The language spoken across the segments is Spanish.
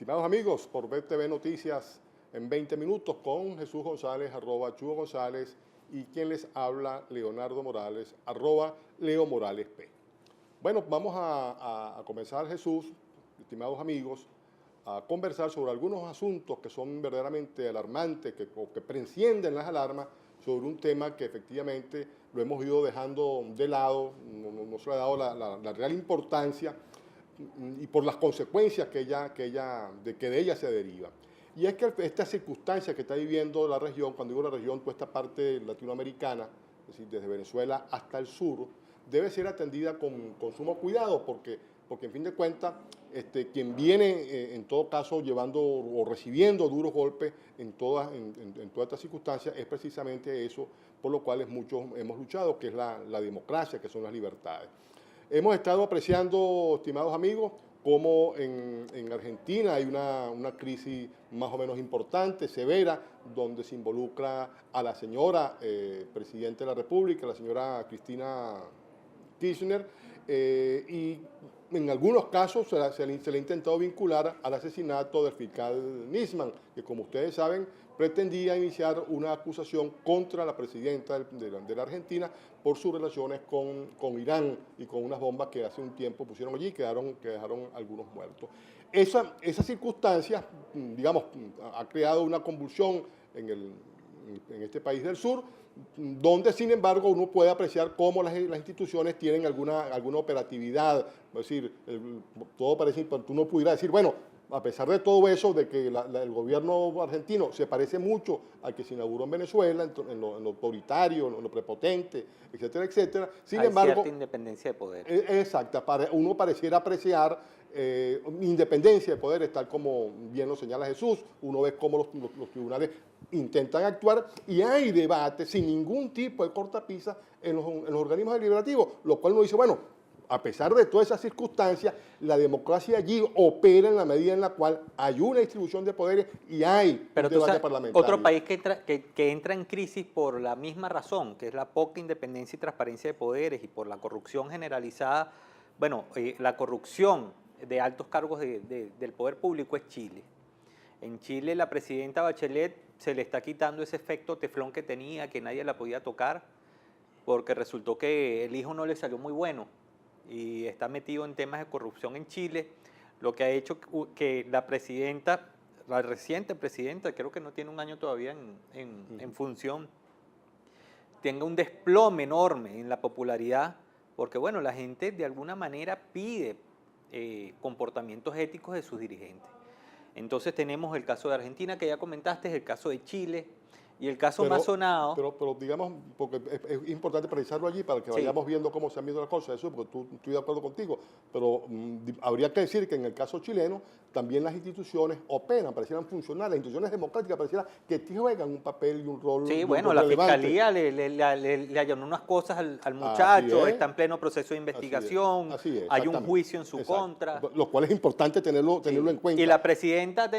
Estimados amigos, por BTV Noticias en 20 minutos con Jesús González, @Chugo González, y quien les habla, Leonardo Morales, @Leo Morales P. Bueno, vamos a comenzar, Jesús, estimados amigos, a conversar sobre algunos asuntos que son verdaderamente alarmantes, que preencienden las alarmas sobre un tema que efectivamente lo hemos ido dejando de lado, no se le ha dado la real importancia y por las consecuencias de ella se deriva. Y es que esta circunstancia que está viviendo la región, cuando digo la región, toda esta parte latinoamericana, es decir, desde Venezuela hasta el sur, debe ser atendida con sumo cuidado, porque en fin de cuentas, quien viene en todo caso llevando o recibiendo duros golpes en todas estas circunstancias es precisamente eso por lo cual muchos hemos luchado, que es la democracia, que son las libertades. Hemos estado apreciando, estimados amigos, cómo en Argentina hay una crisis más o menos importante, severa, donde se involucra a la señora Presidenta de la República, la señora Cristina Kirchner, y en algunos casos se le ha intentado vincular al asesinato del fiscal Nisman, que como ustedes saben pretendía iniciar una acusación contra la presidenta de la Argentina por sus relaciones con Irán y con unas bombas que hace un tiempo pusieron allí que dejaron algunos muertos. Esa circunstancia, digamos, ha creado una convulsión en este país del sur, donde sin embargo uno puede apreciar cómo las instituciones tienen alguna operatividad, es decir, todo parece, uno pudiera decir, bueno, a pesar de todo eso, de que el gobierno argentino se parece mucho al que se inauguró en Venezuela, en lo autoritario, en lo prepotente, etcétera, etcétera, sin embargo... Hay cierta independencia de poder. Exacto, uno pareciera apreciar independencia de poderes, tal como bien lo señala Jesús. Uno ve cómo los tribunales intentan actuar y hay debate sin ningún tipo de cortapisa en los organismos deliberativos, lo cual uno dice, bueno, a pesar de todas esas circunstancias, la democracia allí opera en la medida en la cual hay una distribución de poderes y hay un debate parlamentario. Otro país que entra en crisis por la misma razón, que es la poca independencia y transparencia de poderes y por la corrupción generalizada, bueno, la corrupción de altos cargos del poder público es Chile. En Chile la presidenta Bachelet se le está quitando ese efecto teflón que tenía, que nadie la podía tocar, porque resultó que el hijo no le salió muy bueno y está metido en temas de corrupción en Chile, lo que ha hecho que la reciente presidenta, creo que no tiene un año todavía en función, tenga un desplome enorme en la popularidad, porque bueno, la gente de alguna manera pide comportamientos éticos de sus dirigentes. Entonces tenemos el caso de Argentina, que ya comentaste, el caso de Chile, y el caso más sonado... Pero digamos, porque es importante precisarlo allí para que vayamos viendo cómo se han visto las cosas, eso, porque estoy de acuerdo contigo, pero habría que decir que en el caso chileno también las instituciones operan, parecieran funcionar, las instituciones democráticas parecieran que juegan un papel y un rol Sí, bueno, la Fiscalía le allanó unas cosas al muchacho, está en pleno proceso de investigación, hay un juicio en su contra. Lo cual es importante tenerlo en cuenta. Y la presidenta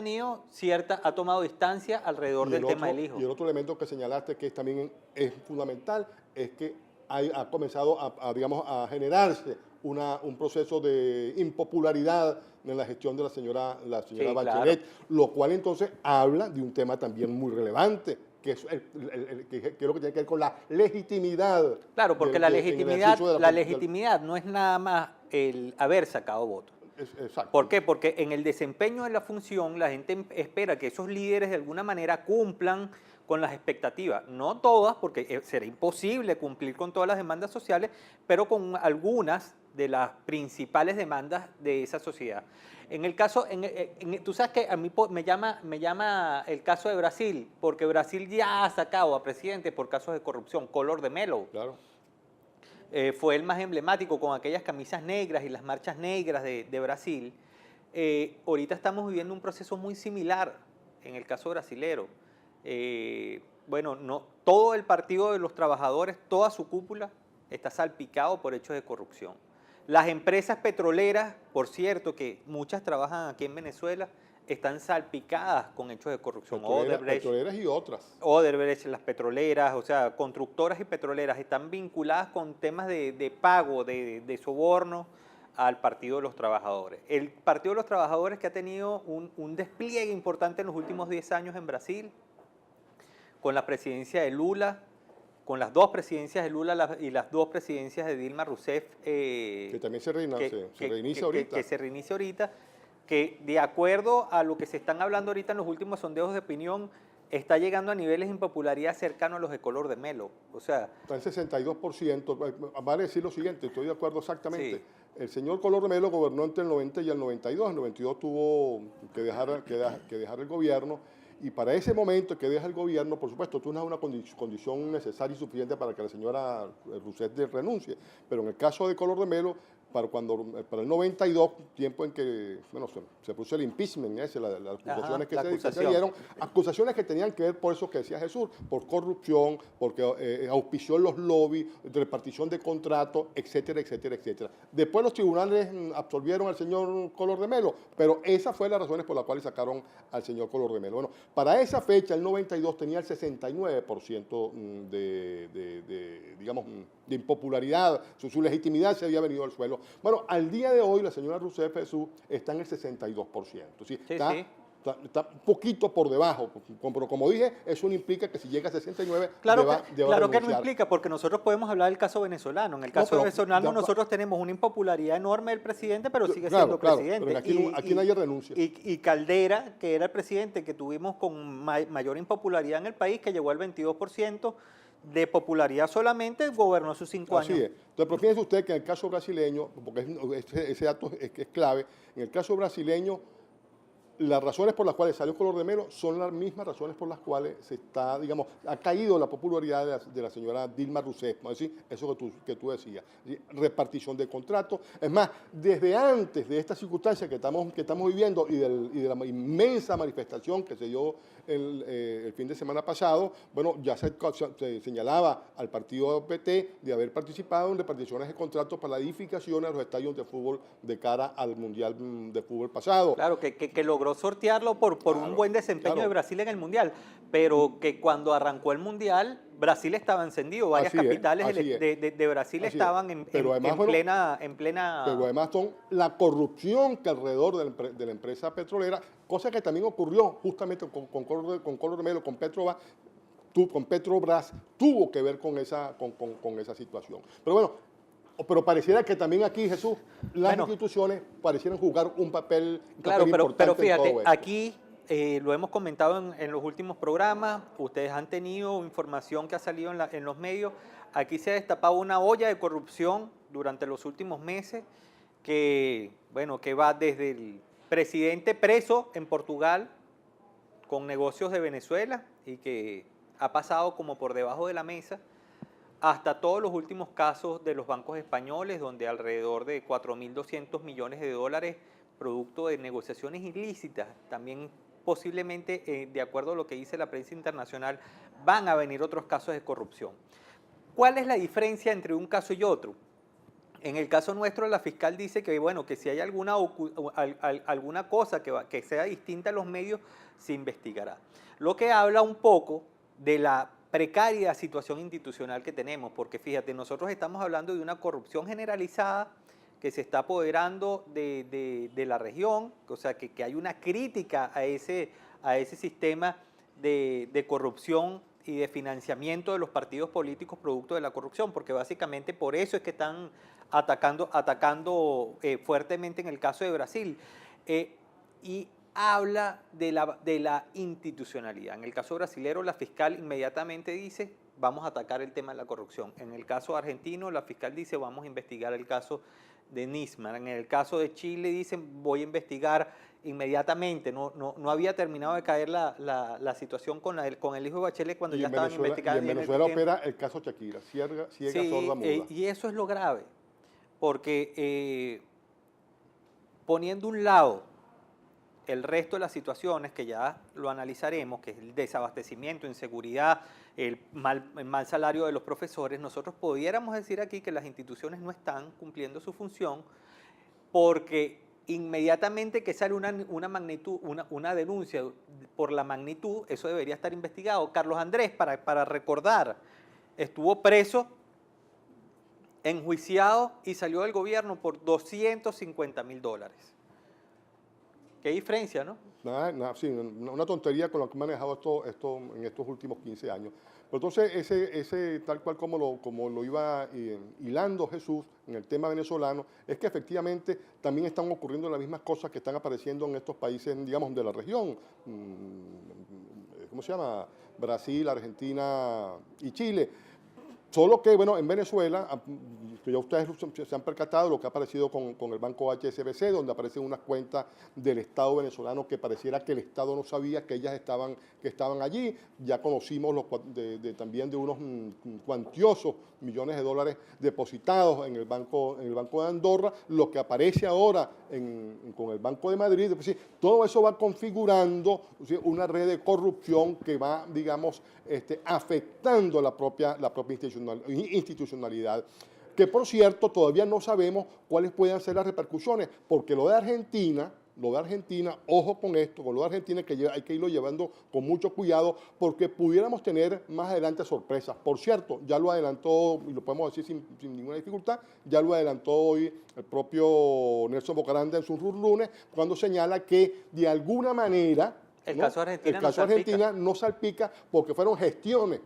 ha tomado distancia alrededor del tema del hijo. Y el otro elemento que señalaste que también es fundamental es que ha comenzado digamos, a generarse un proceso de impopularidad en la gestión de la señora Bachelet, claro. Lo cual entonces habla de un tema también muy relevante, que es que creo que tiene que ver con la legitimidad. Claro, porque la legitimidad no es nada más el haber sacado votos. Exacto. ¿Por qué? Porque en el desempeño de la función la gente espera que esos líderes de alguna manera cumplan con las expectativas. No todas, porque será imposible cumplir con todas las demandas sociales, pero con algunas de las principales demandas de esa sociedad. En el caso, tú sabes que a mí me llama el caso de Brasil, porque Brasil ya ha sacado a presidentes por casos de corrupción. Collor de Mello. Claro. Fue el más emblemático con aquellas camisas negras y las marchas negras de Brasil. Ahorita estamos viviendo un proceso muy similar en el caso brasilero. Bueno, todo el Partido de los Trabajadores, toda su cúpula está salpicado por hechos de corrupción. Las empresas petroleras, por cierto, que muchas trabajan aquí en Venezuela, están salpicadas con hechos de corrupción. Petroleras y otras. Odebrecht, las petroleras, o sea, constructoras y petroleras están vinculadas con temas de pago, de soborno al Partido de los Trabajadores. El Partido de los Trabajadores que ha tenido un despliegue importante en los últimos 10 años en Brasil, con la presidencia de Lula, con las dos presidencias de Lula y las dos presidencias de Dilma Rousseff. Que también se reinicia ahorita. Que se reinicia ahorita, que de acuerdo a lo que se están hablando ahorita en los últimos sondeos de opinión, está llegando a niveles de impopularidad cercanos a los de Collor de Mello. O sea, está en 62%. Vale decir lo siguiente, estoy de acuerdo exactamente. Sí. El señor Collor de Mello gobernó entre el 90 y el 92. En el 92 tuvo que dejar el gobierno. Y para ese momento que deja el gobierno, por supuesto, tú no es una condición necesaria y suficiente para que la señora Rousseff renuncie. Pero en el caso de Collor de Mello, para el 92, tiempo en que se puso el impeachment, las acusaciones que se dieron, acusaciones que tenían que ver por eso que decía Jesús, por corrupción, porque auspició los lobbies, de repartición de contratos, etcétera, etcétera, etcétera. Después los tribunales absolvieron al señor Collor de Mello, pero esas fueron las razones por las cuales sacaron al señor Collor de Mello. Bueno, para esa fecha, el 92 tenía el 69% digamos, de impopularidad, su legitimidad se había venido al suelo. Bueno, al día de hoy la señora Rousseff Jesús está en el 62%. ¿Sí? Está un poquito por debajo, pero como dije, eso no implica que si llega a 69 claro deba que no renunciar. implica, porque nosotros podemos hablar del caso venezolano. En el caso venezolano nosotros tenemos una impopularidad enorme del presidente, pero sigue siendo presidente. Pero aquí nadie renuncia. Y Caldera, que era el presidente que tuvimos con mayor impopularidad en el país, que llegó al 22%, de popularidad solamente, gobernó sus 5 años. Así es. Entonces, pero fíjense usted que en el caso brasileño, porque ese dato es clave, en el caso brasileño, las razones por las cuales salió Collor de Mello son las mismas razones por las cuales ha caído la popularidad de la señora Dilma Rousseff, ¿no? Es decir, eso que tú decías, repartición de contratos. Es más, desde antes de esta circunstancia que estamos viviendo y de la inmensa manifestación que se dio el fin de semana pasado, bueno, ya se señalaba al partido PT de haber participado en reparticiones de contratos para la edificación de los estadios de fútbol de cara al Mundial de Fútbol pasado. Claro, que logró sortearlo por un buen desempeño de Brasil en el Mundial, pero que cuando arrancó el Mundial, Brasil estaba encendido, varias capitales de Brasil estaban en plena... Pero además son la corrupción que alrededor de la empresa petrolera, cosa que también ocurrió justamente con Collor de Mello, con Petrobras, tuvo que ver con esa situación. Pero bueno, pero pareciera que también aquí, Jesús, las instituciones parecieran jugar un papel importante. Pero fíjate, en todo esto. aquí lo hemos comentado en los últimos programas, ustedes han tenido información que ha salido en los medios, aquí se ha destapado una olla de corrupción durante los últimos meses que va desde el presidente preso en Portugal con negocios de Venezuela y que ha pasado como por debajo de la mesa, hasta todos los últimos casos de los bancos españoles, donde alrededor de 4.200 millones de dólares, producto de negociaciones ilícitas, también posiblemente, de acuerdo a lo que dice la prensa internacional, van a venir otros casos de corrupción. ¿Cuál es la diferencia entre un caso y otro? En el caso nuestro, la fiscal dice que, que si hay alguna cosa que sea distinta a los medios, se investigará. Lo que habla un poco de la precaria situación institucional que tenemos, porque fíjate, nosotros estamos hablando de una corrupción generalizada que se está apoderando de la región, o sea, que hay una crítica a ese sistema de corrupción y de financiamiento de los partidos políticos producto de la corrupción, porque básicamente por eso es que están atacando fuertemente en el caso de Brasil. Y habla de la institucionalidad. En el caso brasilero, la fiscal inmediatamente dice, vamos a atacar el tema de la corrupción. En el caso argentino, la fiscal dice, vamos a investigar el caso de Nisman. En el caso de Chile, dicen, voy a investigar inmediatamente. No había terminado de caer la situación con el hijo de Bachelet cuando ya estaban investigando. Y en Venezuela opera el caso Shakira, ciega, sorda, muda. Y eso es lo grave, porque poniendo un lado el resto de las situaciones que ya lo analizaremos, que es el desabastecimiento, inseguridad, el mal salario de los profesores, nosotros pudiéramos decir aquí que las instituciones no están cumpliendo su función porque inmediatamente que sale una denuncia por la magnitud, eso debería estar investigado. Carlos Andrés, para recordar, estuvo preso enjuiciado y salió del gobierno por $250.000. Qué diferencia, ¿no? Nada, sí, una tontería con lo que he manejado esto en estos últimos 15 años. Pero entonces, ese tal cual como lo iba hilando Jesús en el tema venezolano, es que efectivamente también están ocurriendo las mismas cosas que están apareciendo en estos países, digamos, de la región. ¿Cómo se llama? Brasil, Argentina y Chile. Solo que, bueno, en Venezuela, ya ustedes se han percatado lo que ha aparecido con el banco HSBC, donde aparecen unas cuentas del Estado venezolano que pareciera que el Estado no sabía que ellas estaban allí. Ya conocimos también de unos cuantiosos millones de dólares depositados en el banco de Andorra, lo que aparece ahora con el Banco de Madrid. Es decir, todo eso va configurando una red de corrupción que va, digamos, afectando la propia institucionalidad, que por cierto todavía no sabemos cuáles pueden ser las repercusiones, porque lo de Argentina, ojo con esto, con lo de Argentina hay que irlo llevando con mucho cuidado, porque pudiéramos tener más adelante sorpresas. Por cierto, ya lo adelantó, y lo podemos decir sin ninguna dificultad, ya lo adelantó hoy el propio Nelson Bocaranda en sus lunes, cuando señala que de alguna manera el caso de Argentina no salpica porque fueron gestiones,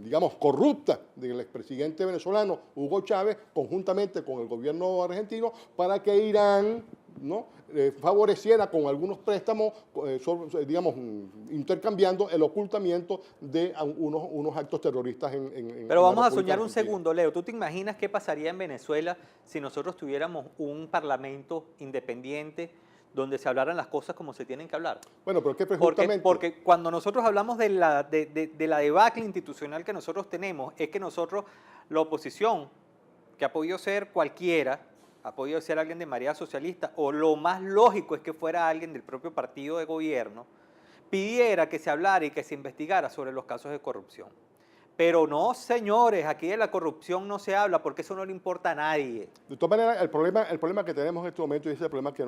digamos, corruptas del expresidente venezolano Hugo Chávez, conjuntamente con el gobierno argentino, para que Irán, ¿no?, favoreciera con algunos préstamos, digamos, intercambiando el ocultamiento de unos actos terroristas Pero vamos a soñar un segundo, Leo. ¿Tú te imaginas qué pasaría en Venezuela si nosotros tuviéramos un parlamento independiente donde se hablaran las cosas como se tienen que hablar? Bueno, pero ¿qué justamente? Porque cuando nosotros hablamos de la debacle institucional que nosotros tenemos, es que nosotros, la oposición, que ha podido ser cualquiera, ha podido ser alguien de Marea Socialista, o lo más lógico es que fuera alguien del propio partido de gobierno, pidiera que se hablara y que se investigara sobre los casos de corrupción. Pero no, señores, aquí de la corrupción no se habla porque eso no le importa a nadie. De todas maneras, el problema que tenemos en este momento, y ese es el problema que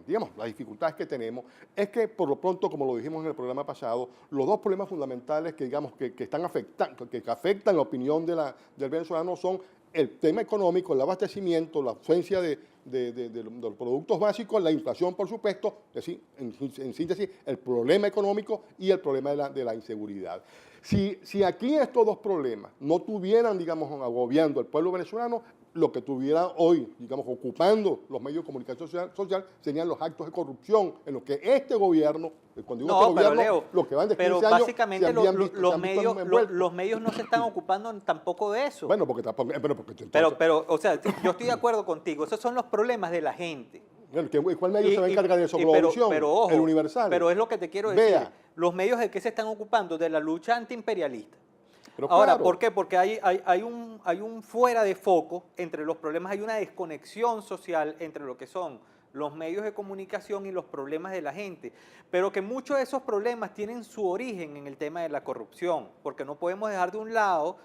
digamos, las dificultades que tenemos, es que por lo pronto, como lo dijimos en el programa pasado, los dos problemas fundamentales que, digamos, que están afectando, que afectan la opinión del venezolano son el tema económico, el abastecimiento, la ausencia de los productos básicos, la inflación, por supuesto, es decir, en síntesis, el problema económico y el problema de la inseguridad. Si aquí estos dos problemas no tuvieran, digamos, agobiando al pueblo venezolano, lo que tuviera hoy, digamos, ocupando los medios de comunicación social serían los actos de corrupción en los que este gobierno, cuando digo este gobierno, Leo, los que van de 15 pero años, básicamente los medios no se están ocupando tampoco de eso. Bueno, porque tampoco... Pero, o sea, yo estoy de acuerdo contigo, esos son los problemas de la gente. Bueno, ¿cuál medio se va a encargar de eso? Pero ojo, el Universal. Pero es lo que te quiero decir. Vea. Los medios de qué se están ocupando, de la lucha antiimperialista. Pero Ahora, claro. ¿por qué? Porque hay un fuera de foco entre los problemas, hay una desconexión social entre lo que son los medios de comunicación y los problemas de la gente, pero que muchos de esos problemas tienen su origen en el tema de la corrupción, porque no podemos dejar de un lado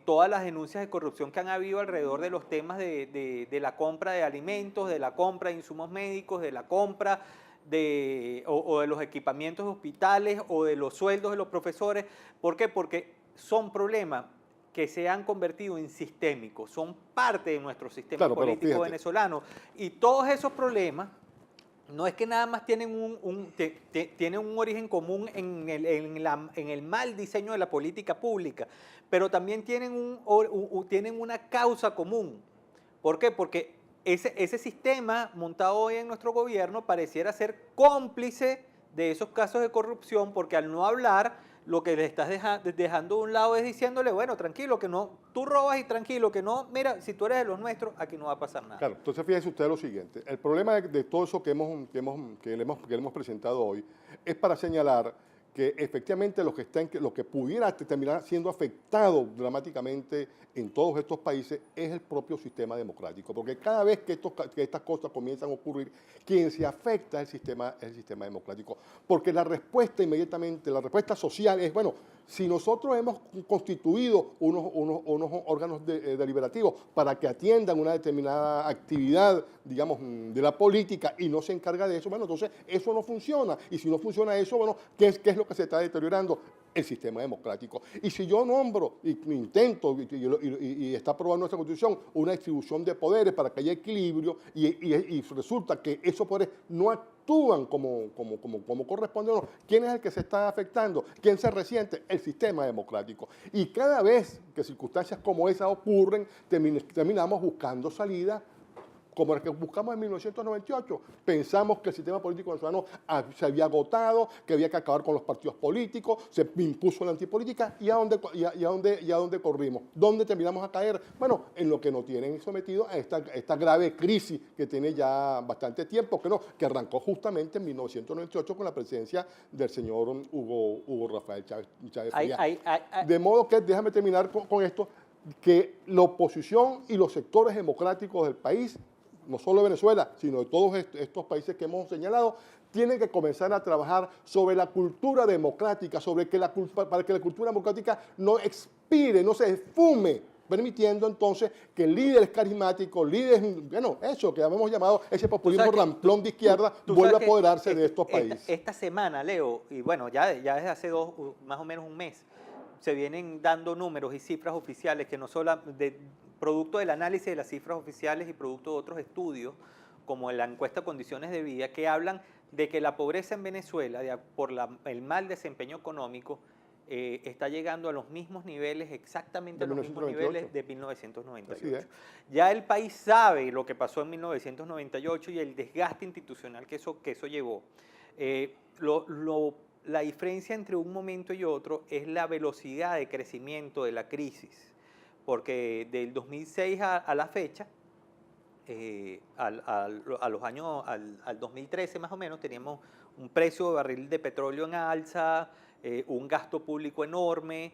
todas las denuncias de corrupción que han habido alrededor de los temas de la compra de alimentos, de la compra de insumos médicos, de la compra o de los equipamientos de hospitales o de los sueldos de los profesores. ¿Por qué? Porque son problemas que se han convertido en sistémicos, son parte de nuestro sistema político venezolano. Y todos esos problemas no es que nada más tienen un origen común en el mal diseño de la política pública, pero también tienen una causa común. ¿Por qué? Porque ese sistema montado hoy en nuestro gobierno pareciera ser cómplice de esos casos de corrupción, porque al no hablar, lo que le estás dejando de un lado es diciéndole, bueno, tranquilo, que no, tú robas y tranquilo, que no, mira, si tú eres de los nuestros, aquí no va a pasar nada. Claro, entonces fíjese usted lo siguiente, el problema de todo eso que le hemos presentado hoy es para señalar que efectivamente lo que pudiera terminar siendo afectado dramáticamente en todos estos países es el propio sistema democrático, porque cada vez que estas cosas comienzan a ocurrir, quien se afecta es el sistema democrático, porque la respuesta inmediatamente, la respuesta social es, bueno, si nosotros hemos constituido unos órganos deliberativos para que atiendan una determinada actividad, digamos, de la política y no se encarga de eso, bueno, entonces eso no funciona. Y si no funciona eso, bueno, ¿qué es lo que se está deteriorando? el sistema democrático. Y si yo nombro y intento, y está aprobando nuestra Constitución, una distribución de poderes para que haya equilibrio, y resulta que esos poderes no actúan como corresponde, no, ¿quién es el que se está afectando? ¿Quién se resiente? El sistema democrático. Y cada vez que circunstancias como esas ocurren, terminamos buscando salidas como el que buscamos en 1998. Pensamos que el sistema político venezolano se había agotado, que había que acabar con los partidos políticos, se impuso la antipolítica, ¿y a dónde corrimos? ¿Dónde terminamos a caer? Bueno, en lo que nos tienen sometidos a esta grave crisis que tiene ya bastante tiempo, que arrancó justamente en 1998 con la presencia del señor Hugo Rafael Chávez Frías. De modo que, déjame terminar con esto, que la oposición y los sectores democráticos del país, no solo de Venezuela, sino de todos estos países que hemos señalado, tienen que comenzar a trabajar sobre la cultura democrática, para que la cultura democrática no expire, no se esfume, permitiendo entonces que líderes carismáticos, eso que habíamos llamado ese populismo ramplón de izquierda, vuelva a apoderarse de estos países. Esta semana, Leo, y bueno, ya desde hace más o menos un mes, se vienen dando números y cifras oficiales que no solo producto del análisis de las cifras oficiales y producto de otros estudios, como la encuesta Condiciones de Vida, que hablan de que la pobreza en Venezuela, por el mal desempeño económico, está llegando a los mismos niveles, exactamente a los mismos niveles de 1998. Ya el país sabe lo que pasó en 1998 y el desgaste institucional que eso llevó. La diferencia entre un momento y otro es la velocidad de crecimiento de la crisis, porque del 2006 a la fecha, al 2013 más o menos, teníamos un precio de barril de petróleo en alza, un gasto público enorme,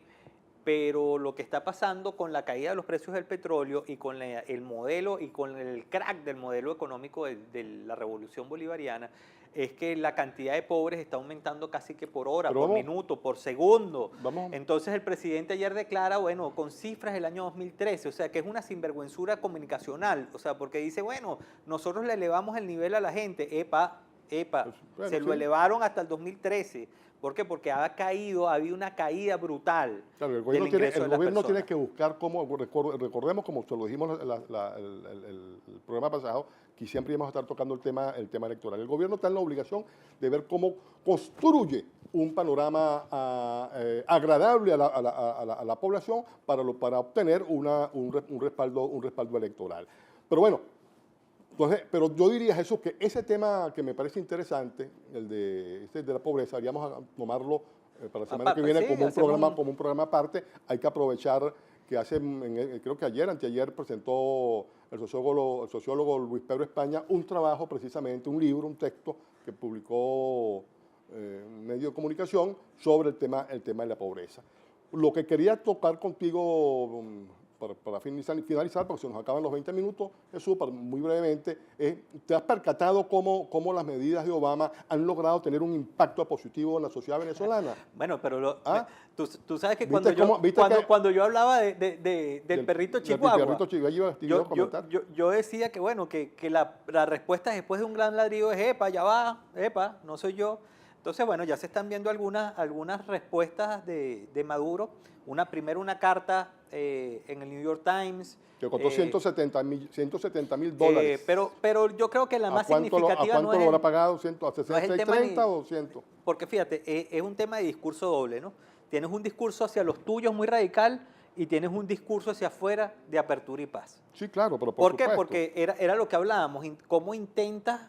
pero lo que está pasando con la caída de los precios del petróleo y con el modelo y con el crack del modelo económico de la revolución bolivariana, es que la cantidad de pobres está aumentando casi que por hora, por minuto, por segundo. Entonces el presidente ayer declara, bueno, con cifras del año 2013, o sea, que es una sinvergüenzura comunicacional, o sea, porque dice, bueno, nosotros le elevamos el nivel a la gente, se lo elevaron hasta el 2013. ¿Por qué? Porque ha habido una caída brutal. Claro, el gobierno tiene que buscar cómo, recordemos, como se lo dijimos el programa pasado, que siempre íbamos a estar tocando el tema electoral. El gobierno está en la obligación de ver cómo construye un panorama agradable a la población para obtener un respaldo electoral. Pero bueno, entonces, pero yo diría, Jesús, que ese tema que me parece interesante, el de la pobreza, deberíamos tomarlo para la semana que viene como un programa aparte. Hay que aprovechar que creo que anteayer presentó el sociólogo Luis Pedro España un trabajo, precisamente, un libro, un texto que publicó un medio de comunicación sobre el tema de la pobreza. Lo que quería tocar contigo, para finalizar, porque se nos acaban los 20 minutos, Jesús, muy brevemente, ¿te has percatado cómo las medidas de Obama han logrado tener un impacto positivo en la sociedad venezolana? Bueno, pero tú sabes que cuando yo hablaba del perrito chihuahua, yo decía que, bueno, que la respuesta después de un gran ladrido es, ya va, no soy yo. Entonces, bueno, ya se están viendo algunas respuestas de Maduro. Primero una carta en el New York Times. Que costó $170,000. Pero yo creo que la más significativa ¿A cuánto lo habrá pagado? ¿A 60 o 100? Porque fíjate, es un tema de discurso doble, ¿no? Tienes un discurso hacia los tuyos muy radical y tienes un discurso hacia afuera de apertura y paz. Sí, claro, pero ¿Por qué? Porque era lo que hablábamos, cómo intentas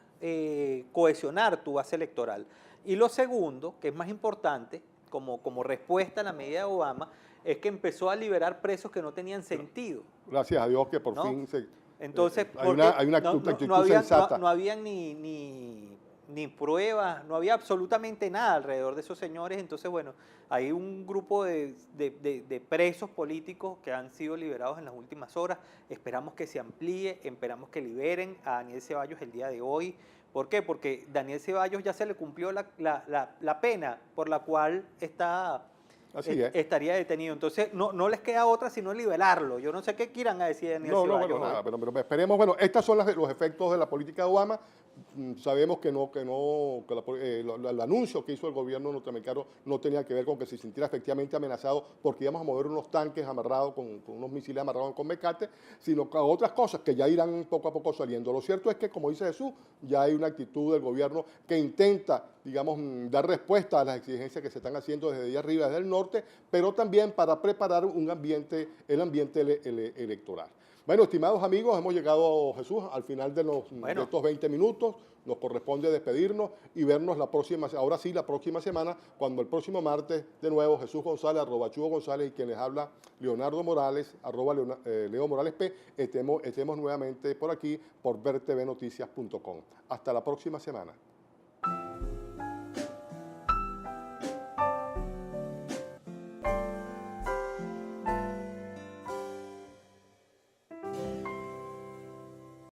cohesionar tu base electoral. Y lo segundo, que es más importante, como respuesta a la medida de Obama, es que empezó a liberar presos que no tenían sentido. Gracias a Dios que por fin Entonces, hay una actitud sensata. No había ni pruebas, no había absolutamente nada alrededor de esos señores. Entonces, bueno, hay un grupo de presos políticos que han sido liberados en las últimas horas. Esperamos que se amplíe, esperamos que liberen a Daniel Ceballos el día de hoy. ¿Por qué? Porque Daniel Ceballos ya se le cumplió la pena por la cual estaría detenido. Entonces, no les queda otra sino liberarlo. Yo no sé qué quieran decir Daniel Ceballos. Pero esperemos. Bueno, estos son los efectos de la política de Obama. sabemos que el anuncio que hizo el gobierno norteamericano no tenía que ver con que se sintiera efectivamente amenazado porque íbamos a mover unos tanques amarrados con unos misiles amarrados con mecate, sino con otras cosas que ya irán poco a poco saliendo. Lo cierto es que, como dice Jesús, ya hay una actitud del gobierno que intenta, digamos, dar respuesta a las exigencias que se están haciendo desde ahí arriba, desde el norte, pero también para preparar el ambiente electoral. Bueno, estimados amigos, hemos llegado, Jesús, al final de estos 20 minutos. Nos corresponde despedirnos y vernos ahora sí, la próxima semana, cuando el próximo martes, de nuevo, Jesús González, @Chugo González, y quien les habla, Leonardo Morales, Leo Morales P, estemos nuevamente por aquí, por vertvnoticias.com. Hasta la próxima semana.